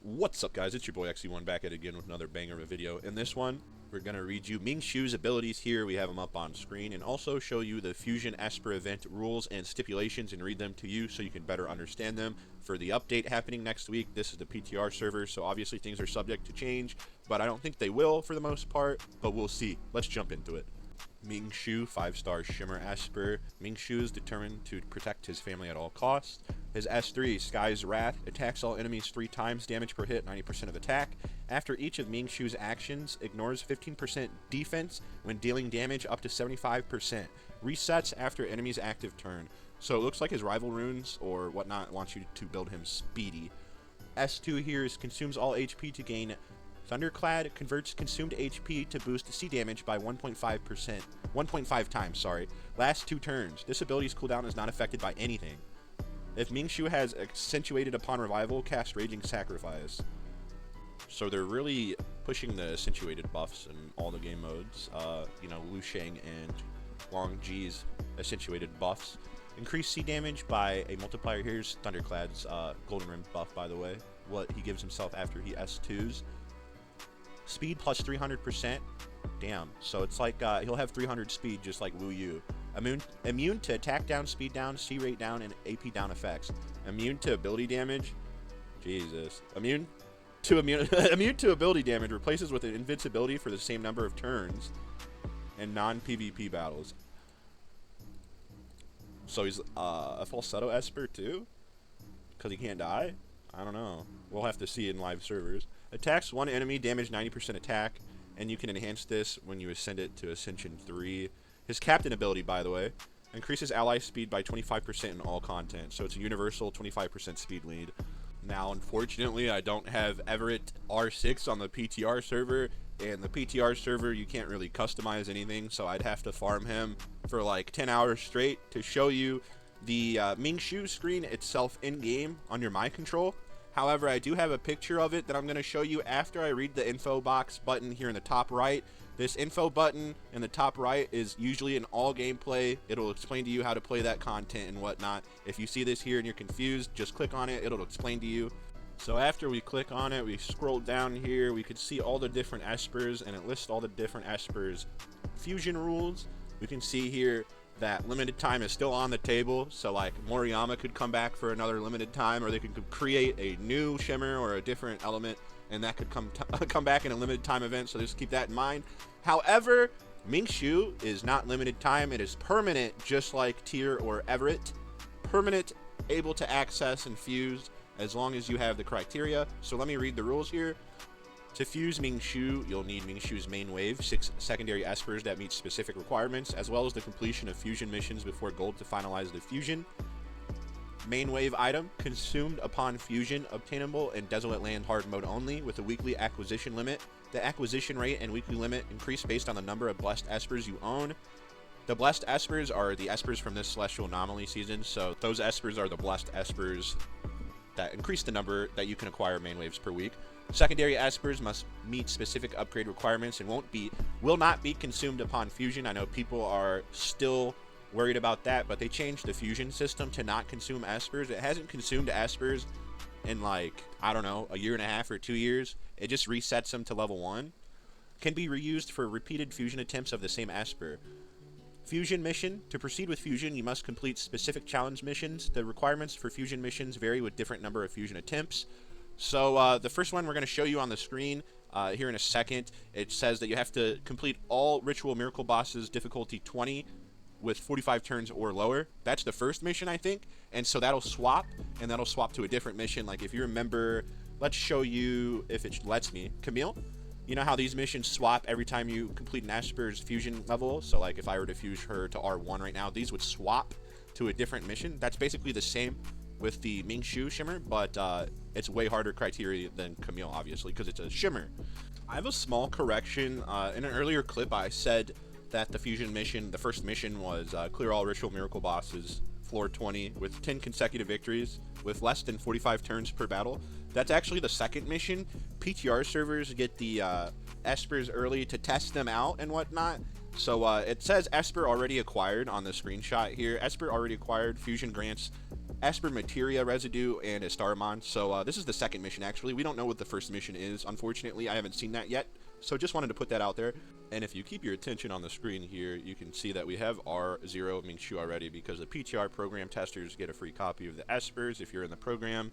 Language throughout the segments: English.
What's up, guys? It's your boy XE1 back at it again with another banger of a video. In this one, we're going to read you Ming Shuo's abilities here. We have them up on screen, and also show you the Fusion Esper event rules and stipulations and read them to you so you can better understand them. For the update happening next week, this is the PTR server, so obviously things are subject to change, but I don't think they will for the most part, but we'll see. Let's jump into it. Ming Shuo, 5-star Shimmer Esper. Ming Shuo is determined to protect his family at all costs. His S3, Sky's Wrath, attacks all enemies 3 times, damage per hit, 90% of attack. After each of Ming Shuo's actions, ignores 15% defense when dealing damage up to 75%. Resets after enemy's active turn. So it looks like his rival runes or whatnot wants you to build him speedy. S2 here is consumes all HP to gain Thunderclad, converts consumed HP to boost C damage by 1.5 times, sorry. Last 2 turns. This ability's cooldown is not affected by anything. If Ming Shuo has accentuated upon revival, cast Raging Sacrifice. So they're really pushing the accentuated buffs in all the game modes. You know, Lu Sheng and Long G's accentuated buffs. Increase C damage by a multiplier. Here's Thunderclad's Golden Rim buff, by the way. What he gives himself after he S2s. Speed plus 300%. Damn. So it's like he'll have 300 speed just like Wu Yu. Immune to attack down, speed down, C rate down, and AP down effects. Immune to ability damage. Jesus. Immune to ability damage replaces with an invincibility for the same number of turns in non-PvP battles. So he's a falsetto Esper too? Because he can't die? I don't know. We'll have to see in live servers. Attacks one enemy, damage 90% attack, and you can enhance this when you ascend it to Ascension 3. His captain ability, by the way, increases ally speed by 25% in all content, so it's a universal 25% speed lead. Now, unfortunately, I don't have Everett R6 on the PTR server, and the PTR server, you can't really customize anything, so I'd have to farm him for like 10 hours straight to show you the Ming Shuo screen itself in-game on your My Control. However, I do have a picture of it that I'm going to show you after I read the info box button here in the top right. This info button in the top right is usually in all gameplay. It'll explain to you how to play that content and whatnot. If you see this here and you're confused, just click on it. It'll explain to you. So after we click on it, we scroll down here. We could see all the different Espers, and it lists all the different Espers fusion rules. We can see here that limited time is still on the table, so like Moriyama could come back for another limited time, or they could create a new Shimmer or a different element, and that could come back in a limited time event, so just keep that in mind. However, Ming Shuo is not limited time, it is permanent, just like Tyr or Everett. Permanent, able to access and fuse as long as you have the criteria. So let me read the rules here. To fuse Ming Shuo, you'll need Ming Shuo's main wave, 6 secondary Espers that meet specific requirements, as well as the completion of fusion missions before gold to finalize the fusion. Main wave item, consumed upon fusion, obtainable in Desolate Land hard mode only, with a weekly acquisition limit. The acquisition rate and weekly limit increase based on the number of blessed Espers you own. The blessed Espers are the Espers from this Celestial Anomaly season, so those Espers are the blessed Espers that increase the number that you can acquire main waves per week. Secondary Espers must meet specific upgrade requirements and will not be consumed upon fusion. I know people are still worried about that, but they changed the fusion system to not consume Espers. It hasn't consumed Espers in like, I don't know, a year and a half or 2 years. It just resets them to level 1. Can be reused for repeated fusion attempts of the same Esper. Fusion mission. To proceed with fusion, you must complete specific challenge missions. The requirements for fusion missions vary with different number of fusion attempts. So the first one we're going to show you on the screen here in a second. It says that you have to complete all ritual miracle bosses difficulty 20 with 45 turns or lower. That's the first mission, I think. And so that'll swap, and that'll swap to a different mission. Like if you remember, let's show you if it lets me. Camille, you know how these missions swap every time you complete an Esper's fusion level? So like if I were to fuse her to R1 right now, these would swap to a different mission. That's basically the same with the Ming Shuo Shimmer, but it's way harder criteria than Camille, obviously, because it's a Shimmer. I have a small correction. In an earlier clip, I said that the fusion mission, the first mission was clear all ritual miracle bosses, floor 20, with 10 consecutive victories, with less than 45 turns per battle. That's actually the second mission. PTR servers get the Espers early to test them out and whatnot. So it says Esper already acquired on the screenshot here. Esper already acquired. Fusion grants Esper Materia Residue, and a Starmon. So this is the second mission, actually. We don't know what the first mission is, unfortunately. I haven't seen that yet, so just wanted to put that out there. And if you keep your attention on the screen here, you can see that we have R0 Ming Shuo already, because the PTR program testers get a free copy of the Espers if you're in the program.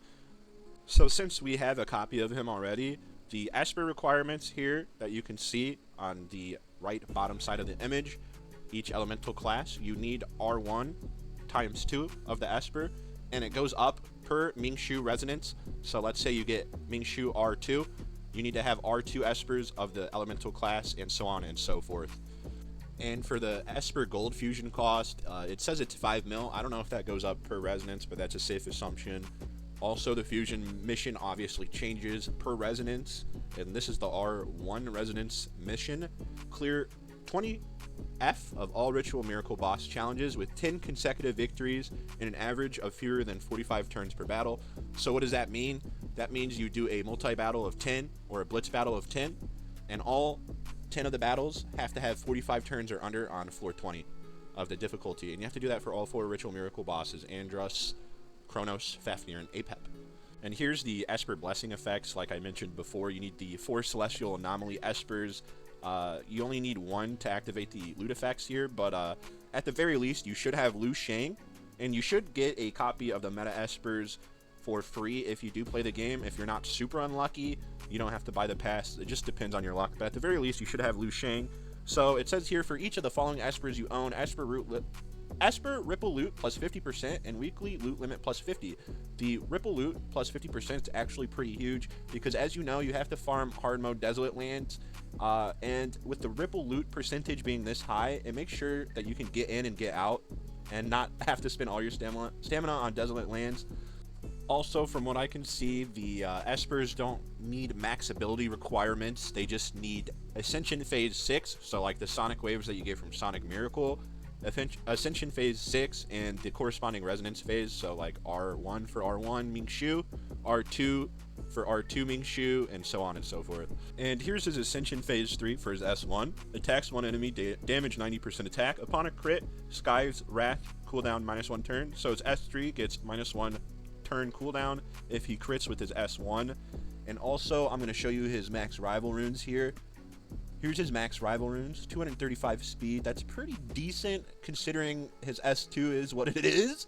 So since we have a copy of him already, the Esper requirements here that you can see on the right bottom side of the image, each elemental class, you need R1 times 2 of the Esper, and it goes up per Ming Shuo resonance. So let's say you get Ming Shuo R2, you need to have R2 Espers of the elemental class, and so on and so forth. And for the Esper Gold Fusion cost, it says it's 5 mil. I don't know if that goes up per resonance, but that's a safe assumption. Also, the Fusion mission obviously changes per resonance, and this is the R1 resonance mission. Clear 20 F of all Ritual Miracle Boss challenges with 10 consecutive victories and an average of fewer than 45 turns per battle. So what does that mean? That means you do a multi-battle of 10 or a blitz battle of 10, and all 10 of the battles have to have 45 turns or under on floor 20 of the difficulty. And you have to do that for all 4 Ritual Miracle Bosses: Andros, Kronos, Fafnir, and Apep. And here's the Esper Blessing effects. Like I mentioned before, you need the 4 Celestial Anomaly Espers. You only need 1 to activate the loot effects here, but at the very least, you should have Lu Shang, and you should get a copy of the Meta Espers for free if you do play the game. If you're not super unlucky, you don't have to buy the pass. It just depends on your luck, but at the very least, you should have Lu Shang. So it says here, for each of the following Espers you own, Esper Ripple Loot plus 50% and weekly loot limit plus 50. The Ripple Loot plus 50% is actually pretty huge, because as you know, you have to farm hard mode Desolate Lands, and with the Ripple Loot percentage being this high, it makes sure that you can get in and get out and not have to spend all your stamina on Desolate Lands. Also, from what I can see, the Espers don't need max ability requirements. They just need Ascension Phase 6, so like the Sonic Waves that you get from Sonic Miracle, Ascension Phase 6, and the corresponding Resonance Phase, so like R1 for R1 Ming Shuo, R2 for R2 Ming Shuo, and so on and so forth. And here's his Ascension Phase 3 for his S1. Attacks one enemy, damage 90% attack. Upon a crit, Sky's Wrath cooldown -1 turn, so his S3 gets -1 turn cooldown if he crits with his S1. And also, I'm going to show you his max rival runes here. Here's his max rival runes, 235 speed. That's pretty decent considering his S2 is what it is.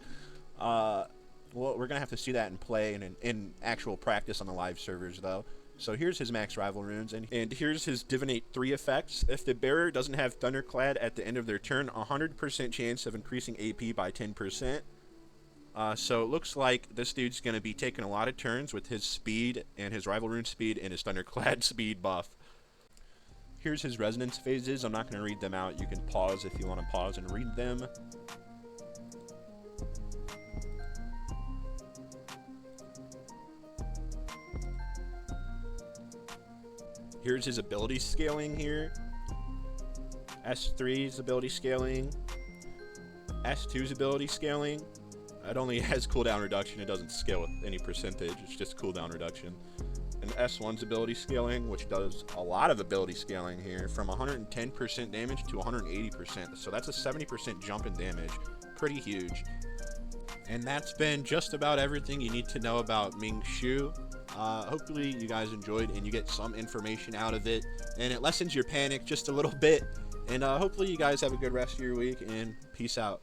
Well, we're going to have to see that in play and in actual practice on the live servers, though. So here's his max rival runes, and here's his Divinate 3 effects. If the bearer doesn't have Thunderclad at the end of their turn, 100% chance of increasing AP by 10%. So it looks like this dude's going to be taking a lot of turns with his speed and his rival rune speed and his Thunderclad speed buff. Here's his resonance phases. I'm not going to read them out. You can pause if you want to pause and read them. Here's his ability scaling here. S3's ability scaling. S2's ability scaling. It only has cooldown reduction. It doesn't scale with any percentage. It's just cooldown reduction. And S1's ability scaling, which does a lot of ability scaling here, from 110% damage to 180%. So that's a 70% jump in damage. Pretty huge. And that's been just about everything you need to know about Ming Shuo. Hopefully you guys enjoyed and you get some information out of it, and it lessens your panic just a little bit. And hopefully you guys have a good rest of your week, and peace out.